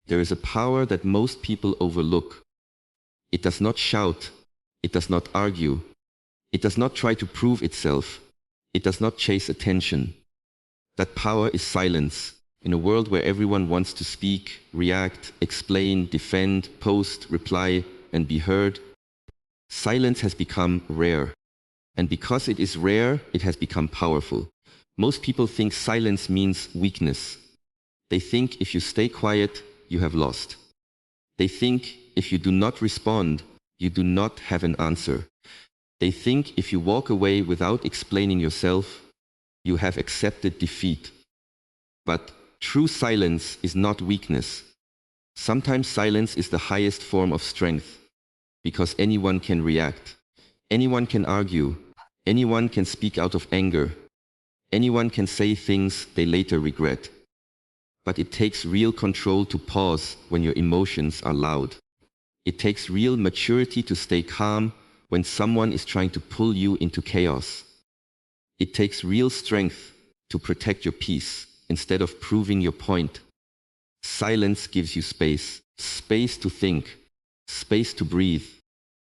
There is a power that most people overlook. It does not shout. It does not argue. It does not try to prove itself. It does not chase attention. That power is silence. In a world where everyone wants to speak, react, explain, defend, post, reply, and be heard, silence has become rare. And because it is rare, it has become powerful. Most people think silence means weakness. They think if you stay quiet, you have lost. They think if you do not respond, you do not have an answer. They think if you walk away without explaining yourself, you have accepted defeat. But true silence is not weakness. Sometimes silence is the highest form of strength, because anyone can react. Anyone can argue. Anyone can speak out of anger. Anyone can say things they later regret. But it takes real control to pause when your emotions are loud. It takes real maturity to stay calm when someone is trying to pull you into chaos. It takes real strength to protect your peace instead of proving your point. Silence gives you space, space to think, space to breathe,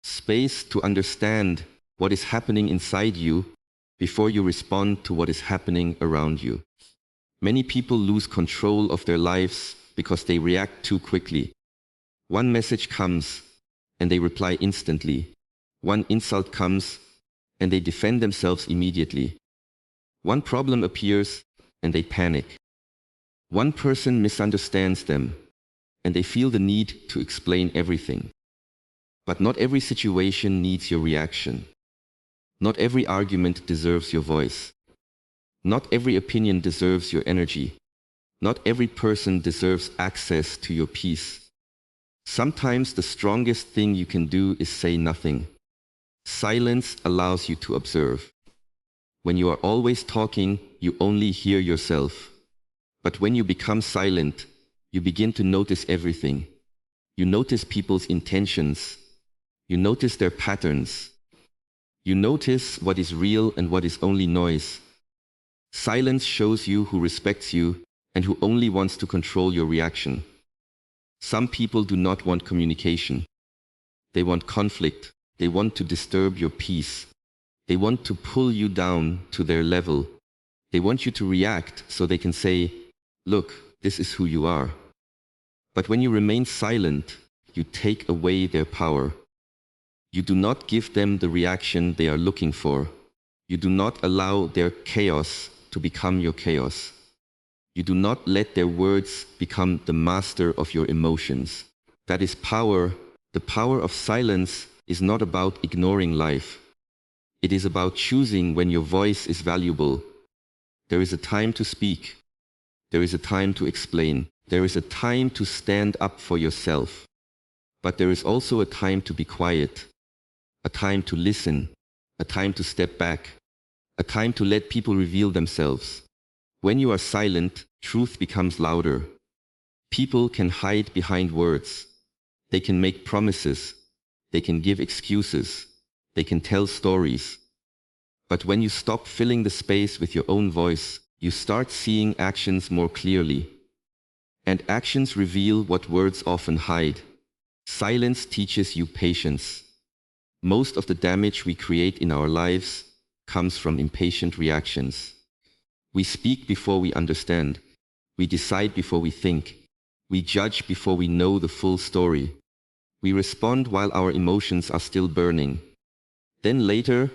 space to understand what is happening inside you before you respond to what is happening around you. Many people lose control of their lives because they react too quickly. One message comes and they reply instantly. One insult comes and they defend themselves immediately. One problem appears and they panic. One person misunderstands them and they feel the need to explain everything. But not every situation needs your reaction. Not every argument deserves your voice. Not every opinion deserves your energy. Not every person deserves access to your peace. Sometimes the strongest thing you can do is say nothing. Silence allows you to observe. When you are always talking, you only hear yourself. But when you become silent, you begin to notice everything. You notice people's intentions. You notice their patterns. You notice what is real and what is only noise. Silence shows you who respects you and who only wants to control your reaction. Some people do not want communication. They want conflict. They want to disturb your peace. They want to pull you down to their level. They want you to react so they can say, "Look, this is who you are." But when you remain silent, you take away their power. You do not give them the reaction they are looking for. You do not allow their chaos to become your chaos. You do not let their words become the master of your emotions. That is power. The power of silence is not about ignoring life. It is about choosing when your voice is valuable. There is a time to speak. There is a time to explain. There is a time to stand up for yourself. But there is also a time to be quiet, a time to listen, a time to step back, a time to let people reveal themselves. When you are silent, truth becomes louder. People can hide behind words. They can make promises. They can give excuses. They can tell stories. But when you stop filling the space with your own voice, you start seeing actions more clearly. And actions reveal what words often hide. Silence teaches you patience. Most of the damage we create in our lives comes from impatient reactions. We speak before we understand. We decide before we think. We judge before we know the full story. We respond while our emotions are still burning. Then later,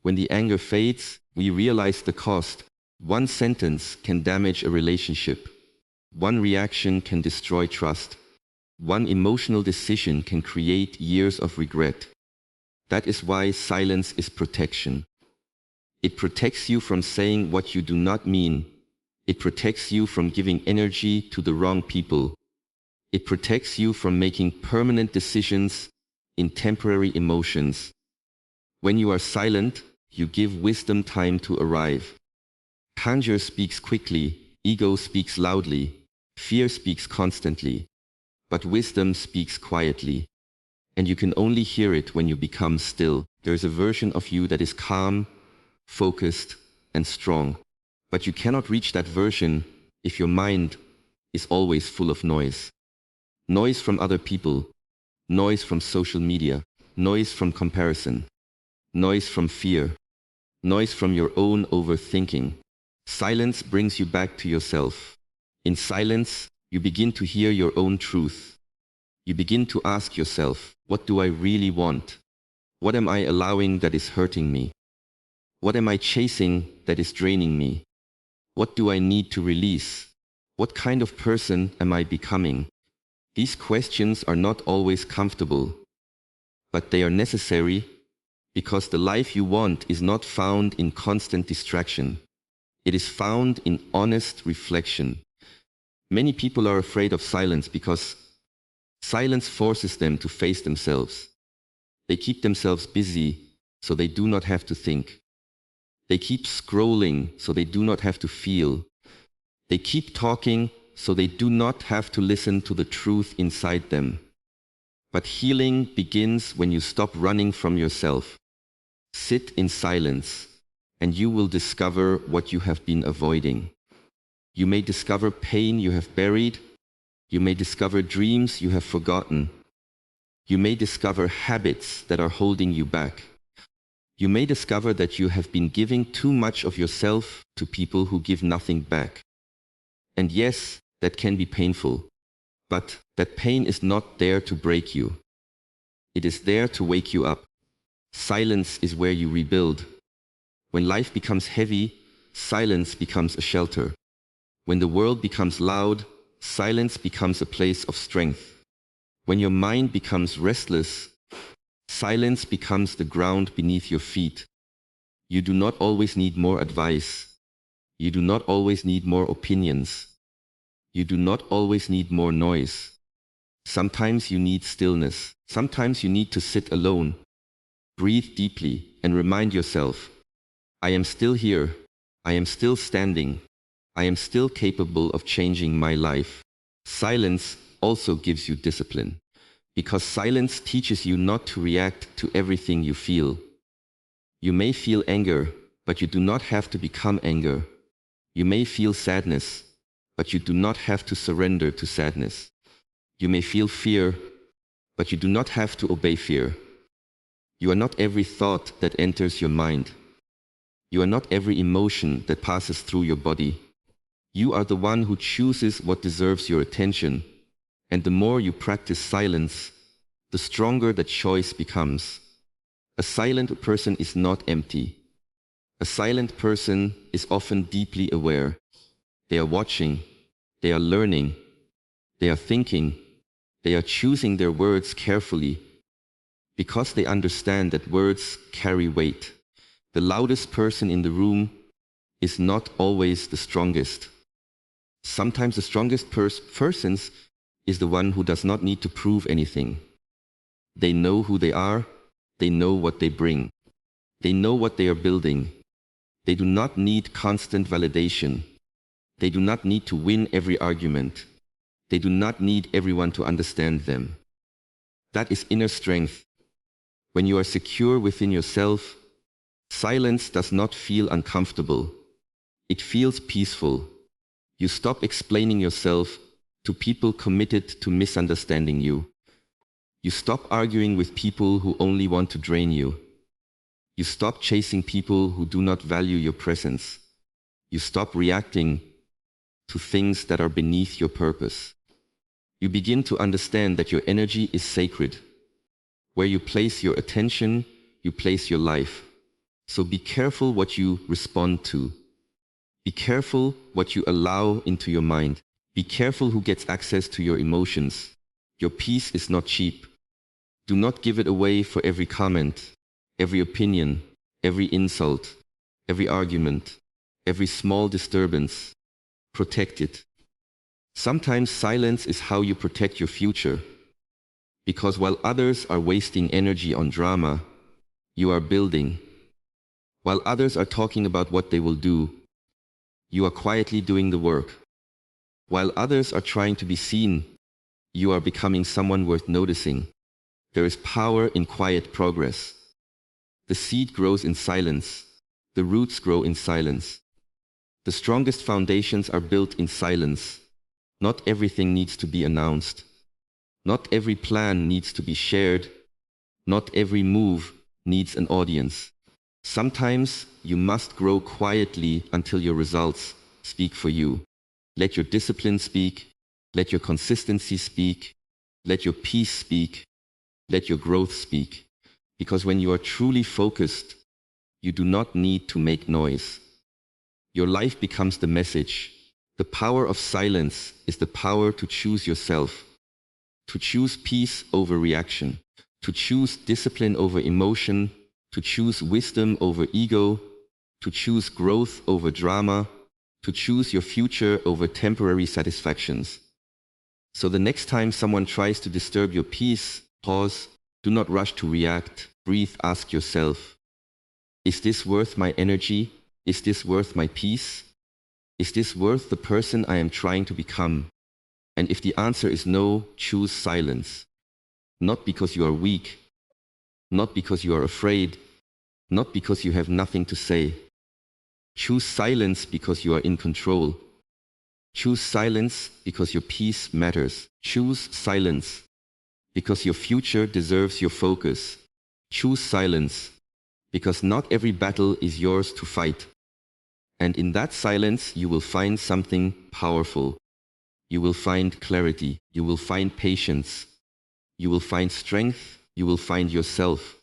when the anger fades, we realize the cost. One sentence can damage a relationship. One reaction can destroy trust. One emotional decision can create years of regret. That is why silence is protection. It protects you from saying what you do not mean. It protects you from giving energy to the wrong people. It protects you from making permanent decisions in temporary emotions. When you are silent, you give wisdom time to arrive. Anger speaks quickly, ego speaks loudly, fear speaks constantly, but wisdom speaks quietly. And you can only hear it when you become still. There is a version of you that is calm, focused, and strong. But you cannot reach that version if your mind is always full of noise. Noise from other people, noise from social media, noise from comparison, noise from fear, noise from your own overthinking. Silence brings you back to yourself. In silence, you begin to hear your own truth. You begin to ask yourself, what do I really want? What am I allowing that is hurting me? What am I chasing that is draining me? What do I need to release? What kind of person am I becoming? These questions are not always comfortable, but they are necessary because the life you want is not found in constant distraction. It is found in honest reflection. Many people are afraid of silence because silence forces them to face themselves. They keep themselves busy so they do not have to think. They keep scrolling so they do not have to feel. They keep talking so they do not have to listen to the truth inside them. But healing begins when you stop running from yourself. Sit in silence, and you will discover what you have been avoiding. You may discover pain you have buried. You may discover dreams you have forgotten. You may discover habits that are holding you back. You may discover that you have been giving too much of yourself to people who give nothing back. And yes, that can be painful, but that pain is not there to break you. It is there to wake you up. Silence is where you rebuild. When life becomes heavy, silence becomes a shelter. When the world becomes loud, silence becomes a place of strength. When your mind becomes restless, silence becomes the ground beneath your feet. You do not always need more advice. You do not always need more opinions. You do not always need more noise. Sometimes you need stillness. Sometimes you need to sit alone. Breathe deeply and remind yourself, I am still here. I am still standing. I am still capable of changing my life. Silence also gives you discipline, because silence teaches you not to react to everything you feel. You may feel anger, but you do not have to become anger. You may feel sadness, but you do not have to surrender to sadness. You may feel fear, but you do not have to obey fear. You are not every thought that enters your mind. You are not every emotion that passes through your body. You are the one who chooses what deserves your attention. And the more you practice silence, the stronger that choice becomes. A silent person is not empty. A silent person is often deeply aware. They are watching. They are learning. They are thinking. They are choosing their words carefully because they understand that words carry weight. The loudest person in the room is not always the strongest. Sometimes the strongest person is the one who does not need to prove anything. They know who they are. They know what they bring. They know what they are building. They do not need constant validation. They do not need to win every argument. They do not need everyone to understand them. That is inner strength. When you are secure within yourself, silence does not feel uncomfortable. It feels peaceful. You stop explaining yourself to people committed to misunderstanding you. You stop arguing with people who only want to drain you. You stop chasing people who do not value your presence. You stop reacting to things that are beneath your purpose. You begin to understand that your energy is sacred. Where you place your attention, you place your life. So be careful what you respond to. Be careful what you allow into your mind. Be careful who gets access to your emotions. Your peace is not cheap. Do not give it away for every comment, every opinion, every insult, every argument, every small disturbance. Protect it. Sometimes silence is how you protect your future. Because while others are wasting energy on drama, you are building. While others are talking about what they will do, you are quietly doing the work. While others are trying to be seen, you are becoming someone worth noticing. There is power in quiet progress. The seed grows in silence. The roots grow in silence. The strongest foundations are built in silence. Not everything needs to be announced. Not every plan needs to be shared. Not every move needs an audience. Sometimes you must grow quietly until your results speak for you. Let your discipline speak. Let your consistency speak. Let your peace speak. Let your growth speak. Because when you are truly focused, you do not need to make noise. Your life becomes the message. The power of silence is the power to choose yourself, to choose peace over reaction, to choose discipline over emotion, to choose wisdom over ego, to choose growth over drama, to choose your future over temporary satisfactions. So the next time someone tries to disturb your peace, pause, do not rush to react, breathe, ask yourself, is this worth my energy? Is this worth my peace? Is this worth the person I am trying to become? And if the answer is no, choose silence. Not because you are weak, not because you are afraid, not because you have nothing to say. Choose silence because you are in control. Choose silence because your peace matters. Choose silence because your future deserves your focus. Choose silence because not every battle is yours to fight. And in that silence, you will find something powerful. You will find clarity. You will find patience. You will find strength. You will find yourself.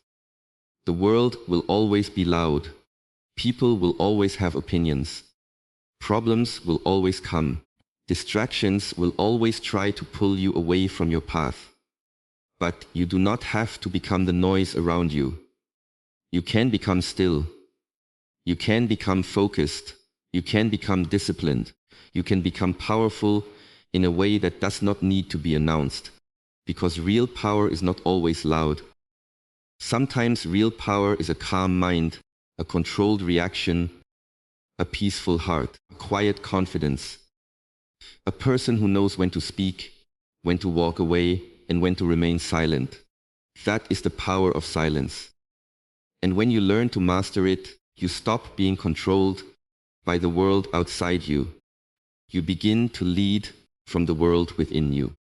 The world will always be loud. People will always have opinions. Problems will always come. Distractions will always try to pull you away from your path. But you do not have to become the noise around you. You can become still. You can become focused. You can become disciplined. You can become powerful in a way that does not need to be announced. Because real power is not always loud. Sometimes real power is a calm mind, a controlled reaction, a peaceful heart, a quiet confidence. A person who knows when to speak, when to walk away, and when to remain silent. That is the power of silence. And when you learn to master it, you stop being controlled by the world outside you. You begin to lead from the world within you.